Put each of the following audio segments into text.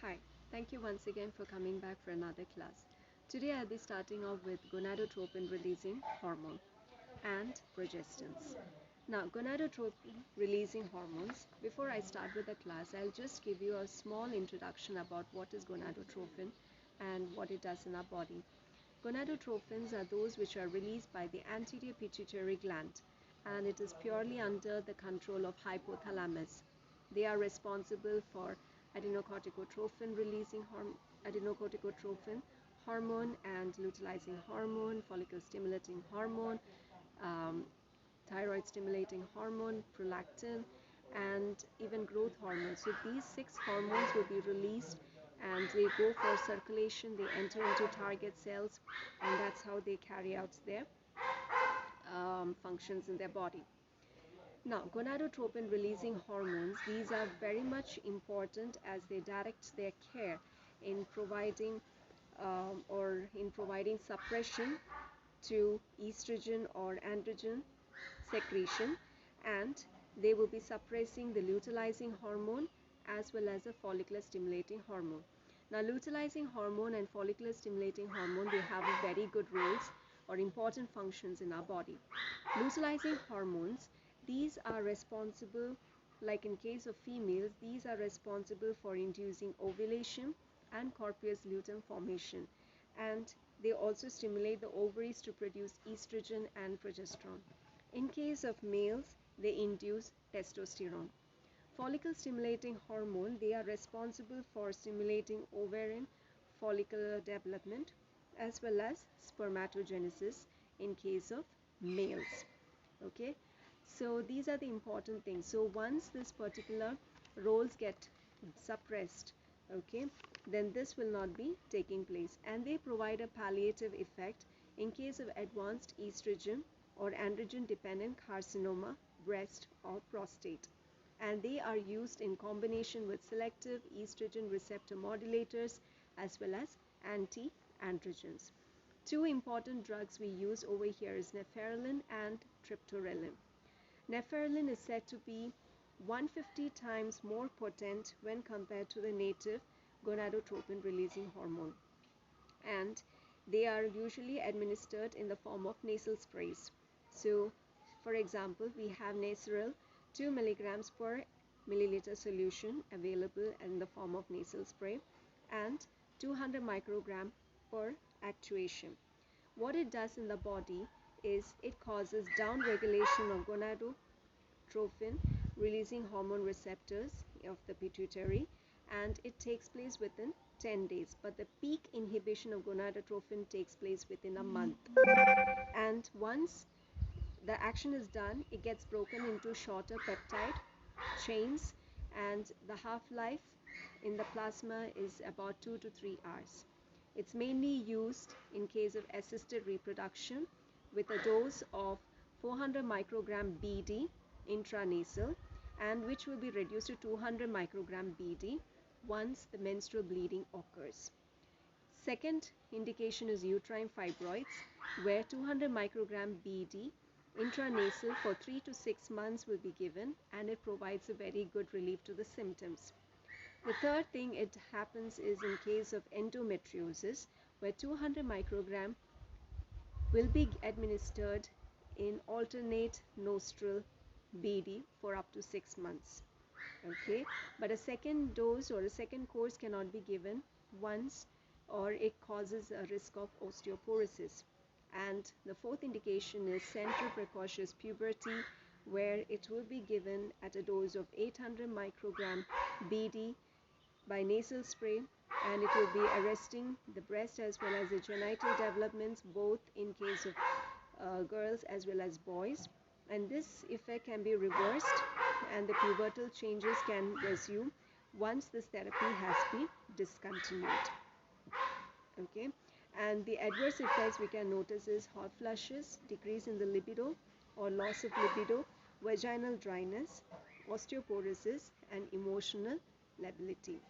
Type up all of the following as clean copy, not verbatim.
Hi, thank you once again for coming back for another class. Today I'll be starting off with gonadotropin releasing hormone and progestins. Now, gonadotropin releasing hormones. Before I start with the class, I'll just give you a small introduction about what is gonadotropin and what it does in our body. Gonadotropins are those which are released by the anterior pituitary gland, and it is purely under the control of hypothalamus. They are responsible for adenocorticotropin hormone and luteinizing hormone, follicle stimulating hormone, um, thyroid stimulating hormone, prolactin, and even growth hormone. So these 6 hormones will be released and they go for circulation, they enter into target cells, and that's how they carry out their functions in their body. Now, gonadotropin releasing hormones, these are very much important as they direct their care in providing suppression to estrogen or androgen secretion, and they will be suppressing the luteinizing hormone as well as the follicular stimulating hormone. Now, luteinizing hormone and follicular stimulating hormone, they have very good roles or important functions in our body. Luteinizing hormones, these are responsible, like in case of females, these are responsible for inducing ovulation and corpus luteum formation, and they also stimulate the ovaries to produce estrogen and progesterone. In case of males, they induce testosterone. Follicle stimulating hormone, they are responsible for stimulating ovarian follicular development as well as spermatogenesis in case of males. Okay, so these are the important things. So once this particular roles get suppressed, okay, then this will not be taking place, and they provide a palliative effect in case of advanced estrogen or androgen dependent carcinoma, breast or prostate, and they are used in combination with selective estrogen receptor modulators as well as anti-androgens. Two important drugs we use over here is neferlin and triptorelin. Neferlin is said to be 150 times more potent when compared to the native gonadotropin releasing hormone, and they are usually administered in the form of nasal sprays. So for example, we have Naseril 2 milligrams per milliliter solution available in the form of nasal spray and 200 microgram per actuation. What it does in the body is it causes down regulation of gonadotropin releasing hormone receptors of the pituitary, and it takes place within 10 days, but the peak inhibition of gonadotropin takes place within a month. And once the action is done, it gets broken into shorter peptide chains, and the half-life in the plasma is about 2 to 3 hours. It's mainly used in case of assisted reproduction with a dose of 400 microgram BD intranasal, and which will be reduced to 200 microgram BD once the menstrual bleeding occurs. Second indication is uterine fibroids, where 200 microgram BD intranasal for 3 to 6 months will be given, and it provides a very good relief to the symptoms. The third thing it happens is in case of endometriosis, where 200 microgram will be administered in alternate nostril BD for up to 6 months. Okay, but a second dose or a second course cannot be given once, or it causes a risk of osteoporosis. And the fourth indication is central precocious puberty, where it will be given at a dose of 800 microgram BD by nasal spray, and it will be arresting the breast as well as the genital developments, both in case of girls as well as boys, and this effect can be reversed and the pubertal changes can resume once this therapy has been discontinued. Okay, and the adverse effects we can notice is hot flushes, decrease in the libido or loss of libido, vaginal dryness, osteoporosis, and emotional lability.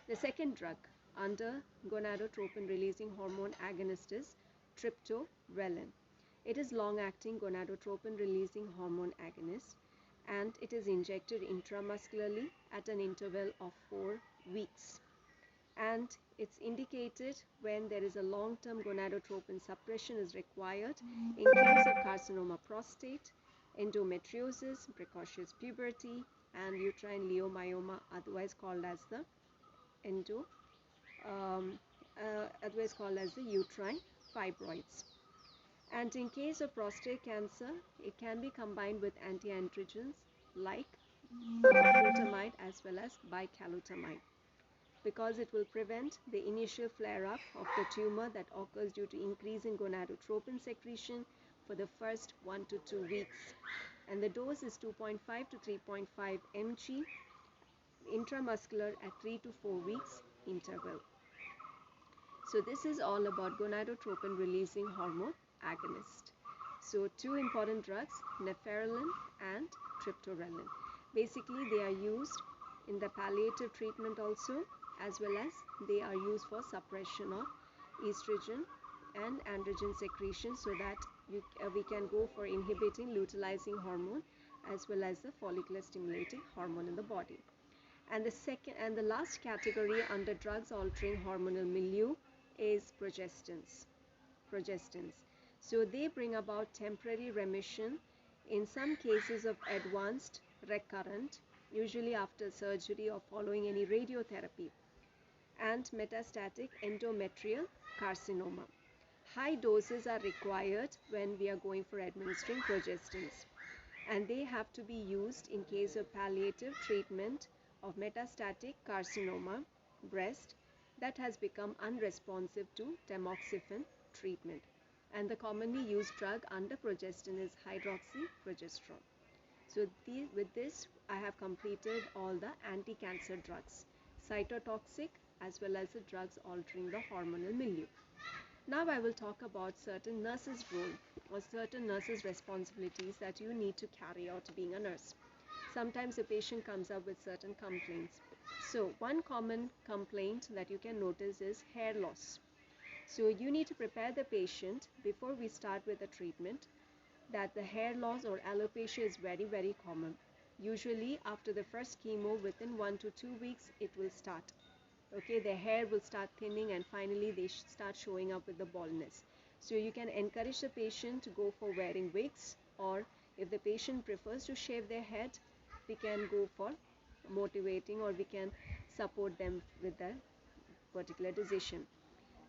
The second drug under gonadotropin releasing hormone agonist is triptorelin. It is long-acting gonadotropin releasing hormone agonist, and it is injected intramuscularly at an interval of 4 weeks. And it's indicated when there is a long-term gonadotropin suppression is required in case of carcinoma prostate, endometriosis, precocious puberty, and uterine leiomyoma, otherwise called as the uterine fibroids. And in case of prostate cancer, it can be combined with anti-androgens like flutamide as well as bicalutamide, because it will prevent the initial flare-up of the tumor that occurs due to increase in gonadotropin secretion for the first 1 to 2 weeks. And the dose is 2.5 to 3.5 mg intramuscular at 3 to 4 weeks interval. So this is all about gonadotropin releasing hormone agonist. So two important drugs, neferalin and triptorelin. Basically they are used in the palliative treatment also, as well as they are used for suppression of estrogen and androgen secretion, so that we can go for inhibiting luteinizing hormone as well as the follicular stimulating hormone in the body. And the second and the last category under drugs altering hormonal milieu is progestins. So they bring about temporary remission in some cases of advanced, recurrent, usually after surgery or following any radiotherapy, and metastatic endometrial carcinoma. High doses are required when we are going for administering progestins, and they have to be used in case of palliative treatment of metastatic carcinoma, breast, that has become unresponsive to tamoxifen treatment. And the commonly used drug under progestin is hydroxyprogesterone. So with this, I have completed all the anti-cancer drugs, cytotoxic as well as the drugs altering the hormonal milieu. Now I will talk about certain nurses' role or certain nurses' responsibilities that you need to carry out being a nurse. Sometimes a patient comes up with certain complaints. So one common complaint that you can notice is hair loss. So you need to prepare the patient before we start with the treatment that the hair loss or alopecia is very common. Usually after the first chemo, within 1 to 2 weeks it will start. Okay, their hair will start thinning and finally they start showing up with the baldness. So you can encourage the patient to go for wearing wigs, or if the patient prefers to shave their head, we can go for motivating, or we can support them with that particular decision.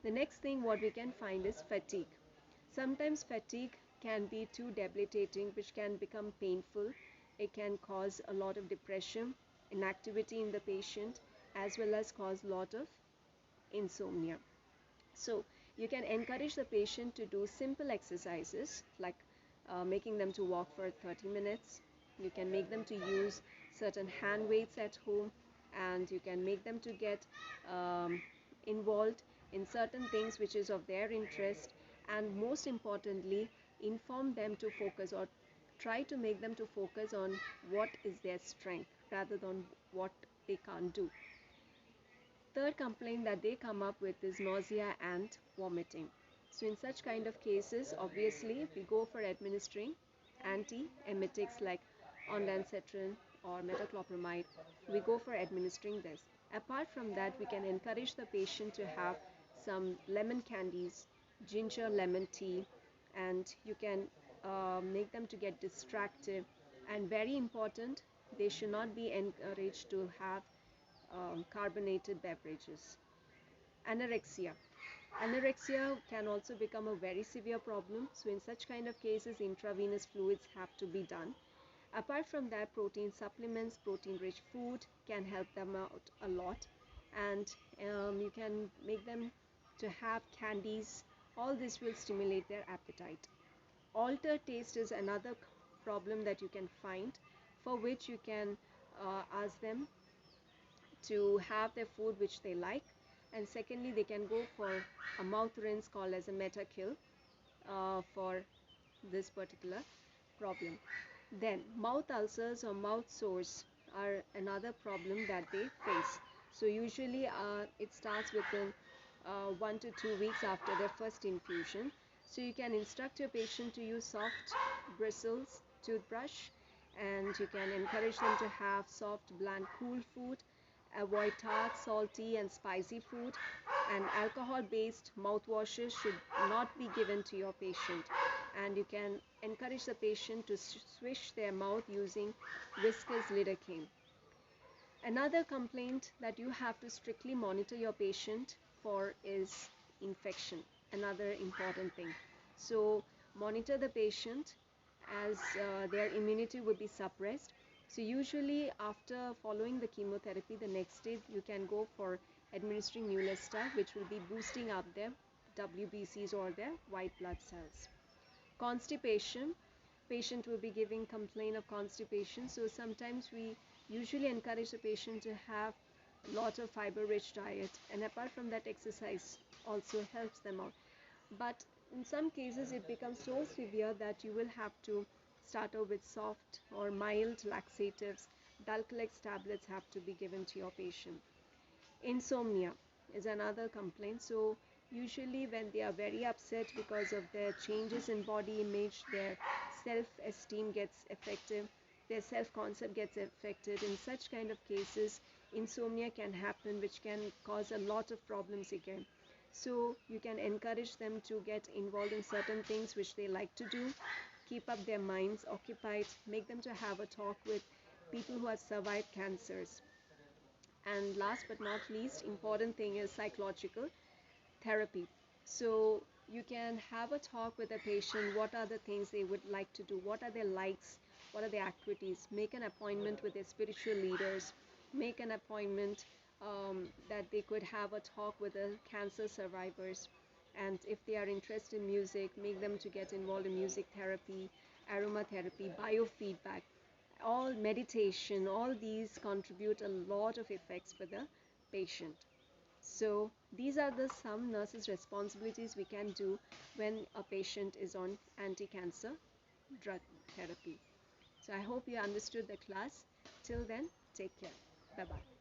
The next thing what we can find is fatigue. Sometimes fatigue can be too debilitating, which can become painful. It can cause a lot of depression, inactivity in the patient, as well as cause a lot of insomnia. So you can encourage the patient to do simple exercises like making them to walk for 30 minutes. You can make them to use certain hand weights at home, and you can make them to get involved in certain things which is of their interest, and most importantly inform them to focus, or try to make them to focus on what is their strength rather than what they can't do. Third complaint that they come up with is nausea and vomiting. So in such kind of cases, obviously we go for administering anti-emetics like ondansetron or metoclopramide. We go for administering this. Apart from that, we can encourage the patient to have some lemon candies, ginger lemon tea, and you can make them to get distracted. And very important, they should not be encouraged to have carbonated beverages. Anorexia. Anorexia can also become a very severe problem. So in such kind of cases, intravenous fluids have to be done. Apart from that, protein supplements, protein-rich food can help them out a lot. And you can make them to have candies. All this will stimulate their appetite. Altered taste is another problem that you can find, for which you can ask them to have their food which they like. And secondly, they can go for a mouth rinse called as a Metakill for this particular problem. Then mouth ulcers or mouth sores are another problem that they face. So usually it starts within 1 to 2 weeks after their first infusion. So you can instruct your patient to use soft bristles toothbrush and you can encourage them to have soft, bland, cool food, avoid tart, salty and spicy food, and alcohol based mouthwashes should not be given to your patient, and you can encourage the patient to swish their mouth using Whiskas lidocaine. Another complaint that you have to strictly monitor your patient for is infection, another important thing. So monitor the patient as their immunity will be suppressed. So usually after following the chemotherapy, the next day you can go for administering Neulasta, which will be boosting up their WBCs or their white blood cells. Constipation, patient will be giving complaint of constipation, so sometimes we usually encourage the patient to have a lot of fiber rich diet, and apart from that exercise also helps them out. But in some cases it becomes so severe that you will have to start off with soft or mild laxatives. Dulcolax tablets have to be given to your patient. Insomnia is another complaint. So usually when they are very upset because of their changes in body image, their self-esteem gets affected, their self-concept gets affected. In such kind of cases, insomnia can happen, which can cause a lot of problems again. So you can encourage them to get involved in certain things which they like to do, keep up their minds occupied, make them to have a talk with people who have survived cancers. And last but not least, important thing is psychological therapy. So you can have a talk with a patient, what are the things they would like to do, what are their likes, what are their activities, make an appointment with their spiritual leaders, make an appointment that they could have a talk with the cancer survivors, and if they are interested in music, make them to get involved in music therapy, aromatherapy, biofeedback, all meditation, all these contribute a lot of effects for the patient. So these are the some nurses responsibilities we can do when a patient is on anti-cancer drug therapy. So I hope you understood the class. Till then, take care. Bye bye.